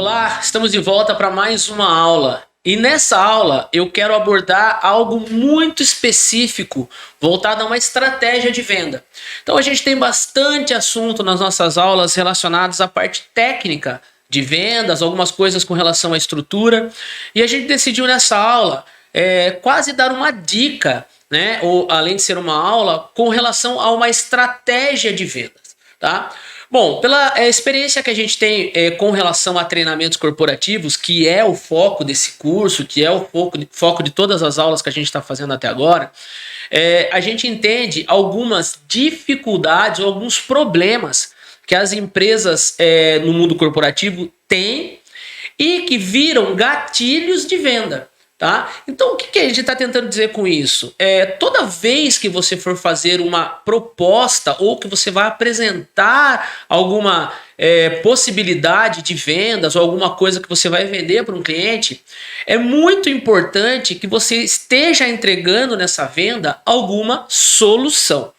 Olá, estamos de volta para mais uma aula. E nessa aula eu quero abordar algo muito específico voltado a uma estratégia de venda. Então a gente tem bastante assunto nas nossas aulas relacionados à parte técnica de vendas, algumas coisas com relação à estrutura. E a gente decidiu nessa aula quase dar uma dica, né? Ou além de ser uma aula, com relação a uma estratégia de vendas, tá? Bom, pela experiência que a gente tem com relação a treinamentos corporativos, que é o foco desse curso, que é o foco de todas as aulas que a gente está fazendo até agora, a gente entende algumas dificuldades ou alguns problemas que as empresas no mundo corporativo têm e que viram gatilhos de venda. Tá? Então, o que a gente está tentando dizer com isso? Toda vez que você for fazer uma proposta ou que você vai apresentar alguma possibilidade de vendas ou alguma coisa que você vai vender para um cliente, é muito importante que você esteja entregando nessa venda alguma solução.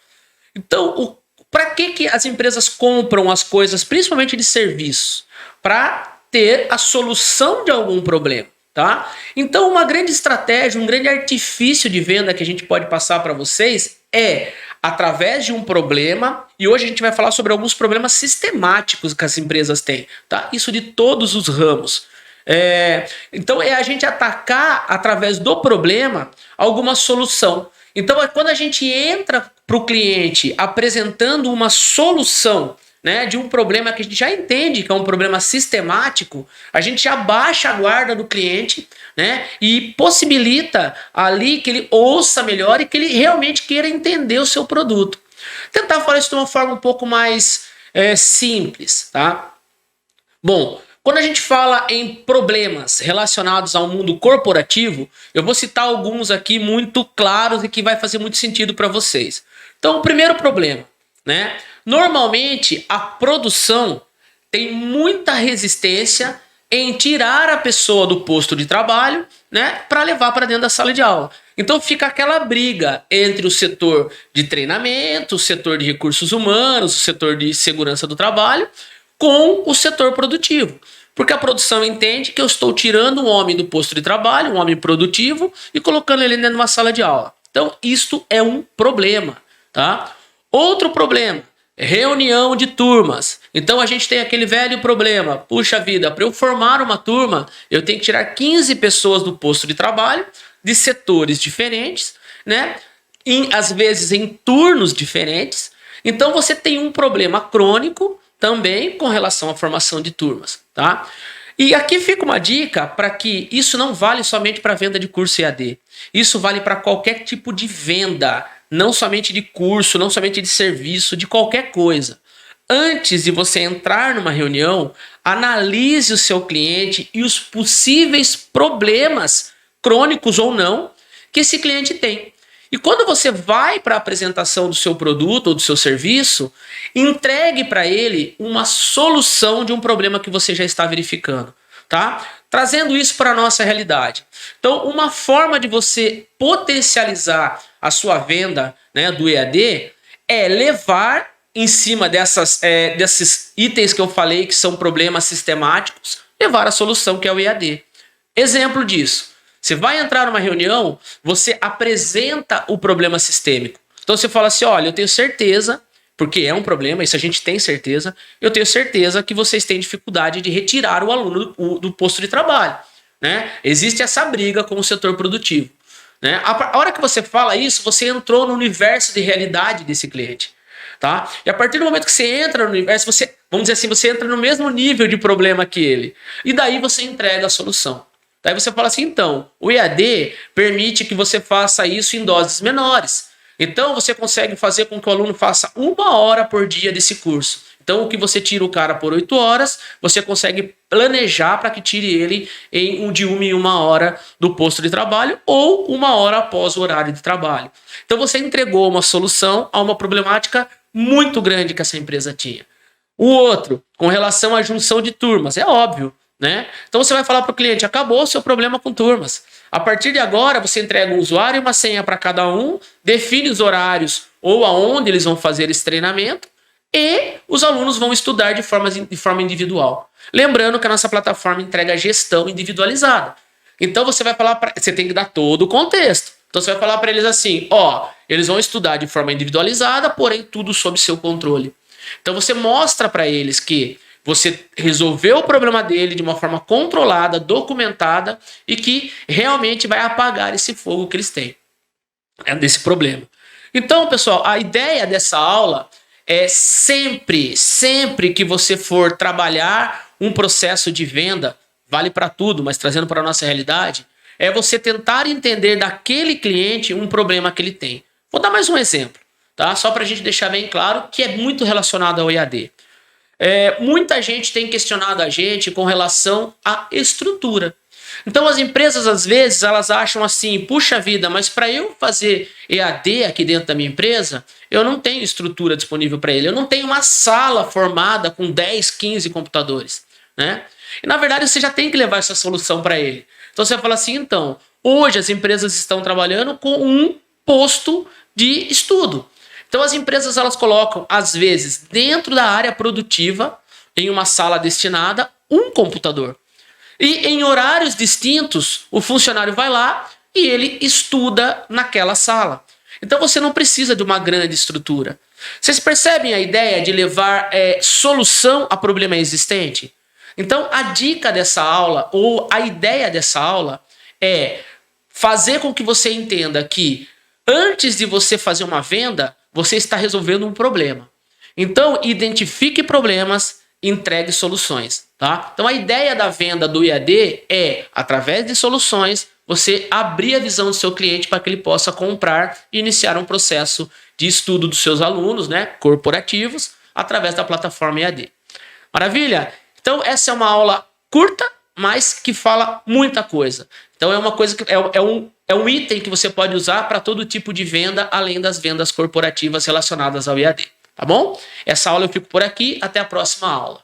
Então, para que as empresas compram as coisas, principalmente de serviços? Para ter a solução de algum problema. Tá? Então, uma grande estratégia, um grande artifício de venda que a gente pode passar para vocês é através de um problema, e hoje a gente vai falar sobre alguns problemas sistemáticos que as empresas têm, tá? Isso de todos os ramos. Então, é a gente atacar através do problema alguma solução. Então, quando a gente entra para o cliente apresentando uma solução, né, de um problema que a gente já entende que é um problema sistemático, a gente já baixa a guarda do cliente, né, e possibilita ali que ele ouça melhor e que ele realmente queira entender o seu produto. Tentar falar isso de uma forma um pouco mais simples, tá? Bom, quando a gente fala em problemas relacionados ao mundo corporativo, eu vou citar alguns aqui muito claros e que vai fazer muito sentido para vocês. Então, o primeiro problema, né? Normalmente a produção tem muita resistência em tirar a pessoa do posto de trabalho, né, para levar para dentro da sala de aula. Então fica aquela briga entre o setor de treinamento, o setor de recursos humanos, o setor de segurança do trabalho, com o setor produtivo. Porque a produção entende que eu estou tirando um homem do posto de trabalho, um homem produtivo, e colocando ele dentro de uma sala de aula. Então isto é um problema, tá? Outro problema. Reunião de turmas. Então a gente tem aquele velho problema. Puxa vida, para eu formar uma turma, eu tenho que tirar 15 pessoas do posto de trabalho, de setores diferentes, né? Às vezes em turnos diferentes. Então você tem um problema crônico também com relação à formação de turmas, tá? E aqui fica uma dica para que isso não vale somente para venda de curso EAD. Isso vale para qualquer tipo de venda. Não somente de curso, não somente de serviço, de qualquer coisa. Antes de você entrar numa reunião, analise o seu cliente e os possíveis problemas, crônicos ou não, que esse cliente tem. E quando você vai para a apresentação do seu produto ou do seu serviço, entregue para ele uma solução de um problema que você já está verificando, tá? Trazendo isso para a nossa realidade. Então, uma forma de você potencializar a sua venda, né, do EAD é levar em cima desses itens que eu falei que são problemas sistemáticos, levar a solução que é o EAD. Exemplo disso. Você vai entrar numa reunião, você apresenta o problema sistêmico. Então você fala assim, olha, eu tenho certeza, porque é um problema, isso a gente tem certeza, eu tenho certeza que vocês têm dificuldade de retirar o aluno do posto de trabalho, né? Existe essa briga com o setor produtivo, né? A hora que você fala isso, você entrou no universo de realidade desse cliente, tá? E a partir do momento que você entra no universo, vamos dizer assim, você entra no mesmo nível de problema que ele. E daí você entrega a solução. Daí você fala assim, então, o EAD permite que você faça isso em doses menores. Então você consegue fazer com que o aluno faça 1 hora por dia desse curso. Então o que você tira o cara por 8 horas, você consegue planejar para que tire ele de 1 em 1 hora do posto de trabalho ou 1 hora após o horário de trabalho. Então você entregou uma solução a uma problemática muito grande que essa empresa tinha. O outro, com relação à junção de turmas, é óbvio, né? Então você vai falar para o cliente, acabou o seu problema com turmas. A partir de agora, você entrega um usuário e uma senha para cada um, define os horários ou aonde eles vão fazer esse treinamento e os alunos vão estudar de forma individual. Lembrando que a nossa plataforma entrega gestão individualizada. Então você vai falar, você tem que dar todo o contexto. Então você vai falar para eles assim, ó, eles vão estudar de forma individualizada, porém tudo sob seu controle. Então você mostra para eles que você resolveu o problema dele de uma forma controlada, documentada e que realmente vai apagar esse fogo que eles têm, desse problema. Então, pessoal, a ideia dessa aula é sempre que você for trabalhar um processo de venda, vale para tudo, mas trazendo para a nossa realidade, é você tentar entender daquele cliente um problema que ele tem. Vou dar mais um exemplo, tá? Só para a gente deixar bem claro que é muito relacionado ao EAD. Muita gente tem questionado a gente com relação à estrutura. Então as empresas às vezes elas acham assim, puxa vida, mas para eu fazer EAD aqui dentro da minha empresa, eu não tenho estrutura disponível para ele, eu não tenho uma sala formada com 10, 15 computadores, né? E na verdade você já tem que levar essa solução para ele. Então você vai falar assim, então, hoje as empresas estão trabalhando com um posto de estudo. Então as empresas elas colocam, às vezes, dentro da área produtiva, em uma sala destinada, um computador. E em horários distintos, o funcionário vai lá e ele estuda naquela sala. Então você não precisa de uma grande estrutura. Vocês percebem a ideia de levar solução a problema existente? Então a dica dessa aula, ou a ideia dessa aula, é fazer com que você entenda que antes de você fazer uma venda, você está resolvendo um problema. Então, identifique problemas, entregue soluções, tá? Então, a ideia da venda do EAD é, através de soluções, você abrir a visão do seu cliente para que ele possa comprar e iniciar um processo de estudo dos seus alunos, né, corporativos, através da plataforma EAD. Maravilha? Então, essa é uma aula curta, mas que fala muita coisa. Então, é uma coisa que é um item que você pode usar para todo tipo de venda, além das vendas corporativas relacionadas ao EAD. Tá bom? Essa aula eu fico por aqui. Até a próxima aula.